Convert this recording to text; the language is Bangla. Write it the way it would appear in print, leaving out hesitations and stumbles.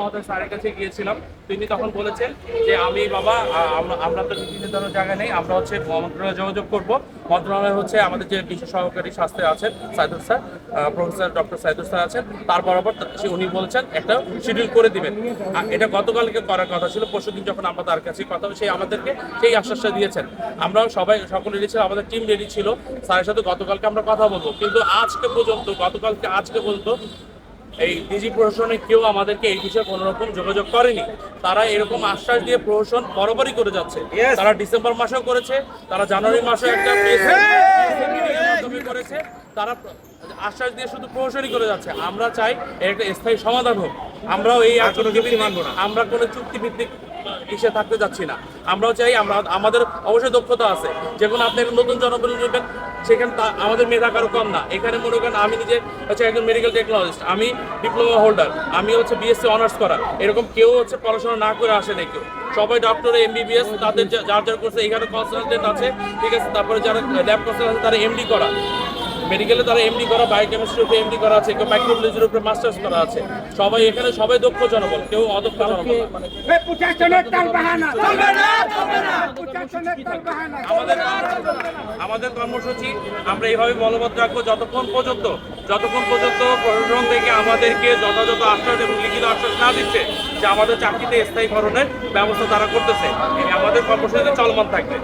মহোদয় স্যারের কাছে গিয়েছিলাম। তিনি তখন বলেছেন যে আমি বাবা আমরা তো বিভিন্ন ধরনের জায়গায় নেই, আমরা হচ্ছে মন্ত্রণালয়ে যোগাযোগ করব। মন্ত্রণালয় হচ্ছে আমাদের যে বিশেষ সহকারী স্বাস্থ্যে আছেন Saidul sir, professor doctor Saidul sir আছেন, তার বরাবর উনি বলেছেন একটা শিডিউল করে দিবেন। এটা গতকালকে করার কথা ছিল, পরশুদিন যখন আমরা তার কাছে কথা সেই আমাদেরকে সেই আশ্বাসটা দিয়েছেন। আমরাও সবাই সকলে রেডি ছিল, আমাদের টিম রেডি ছিল, স্যারের সাথে গতকালকে আমরা কথা বলবো। কিন্তু আজকে পর্যন্ত এই ডিজি প্রশাসনে কেউ আমাদেরকে এই বিষয়ে কোনো রকম যোগাযোগ করেনি। তারা এরকম আশ্বাস দিয়ে প্রশাসন বরাবরই করে যাচ্ছে। তারা ডিসেম্বর মাসেও করেছে, তারা জানুয়ারি মাসেও একটা করেছে, তারা আশ্বাস দিয়ে শুধু প্রশাসনই করে যাচ্ছে। আমরা চাই এর একটা স্থায়ী সমাধান হোক। আমরাও এই চুক্তি মানবো না, আমরা কোনো চুক্তিভিত্তিক ইসে থাকতে যাচ্ছি না। আমরাও চাই, আমাদের অবশ্যই দক্ষতা আছে, যে কোনো আপনি একটা নতুন জনবল নেবেন, সেখানে আমাদের মেধা কারো কম না। এখানে মনে করেন আমি নিজে হচ্ছে একজন মেডিকেল টেকনোলজিস্ট, আমি ডিপ্লোমা হোল্ডার, আমি হচ্ছে বিএসসি অনার্স করা, এরকম কেউ হচ্ছে পড়াশোনা না করে আসে নাই কেউ। সবাই ডক্টর এমবিবিএস, তাদের যার করছে, এখানে কনসালটেন্ট আছে, ঠিক আছে, তারপরে যারা ল্যাব কনসালটেন্ট আছে তারা এমডি করা, মেডিকেলে তারা এমডি করা, বায়োকেমিস্ট্রির উপরে এমডি করা আছে, কেউ মাইক্রোবায়োলজির উপরে মাস্টার্স করা আছে। সবাই এখানে সবাই দক্ষ জনবল, কেউ অদক্ষ জনবল। আমাদের কর্মসূচি আমরা এইভাবে বলবৎ রাখবো যতক্ষণ পর্যন্ত প্রশাসন থেকে আমাদেরকে যথাযথ আশ্বাস এবং লিখিত আশ্বাস না দিচ্ছে যে আমাদের চাকরিতে স্থায়ীকরণের ব্যবস্থা তারা করতেছে। আমাদের কর্মসূচিতে চলমান থাকবে।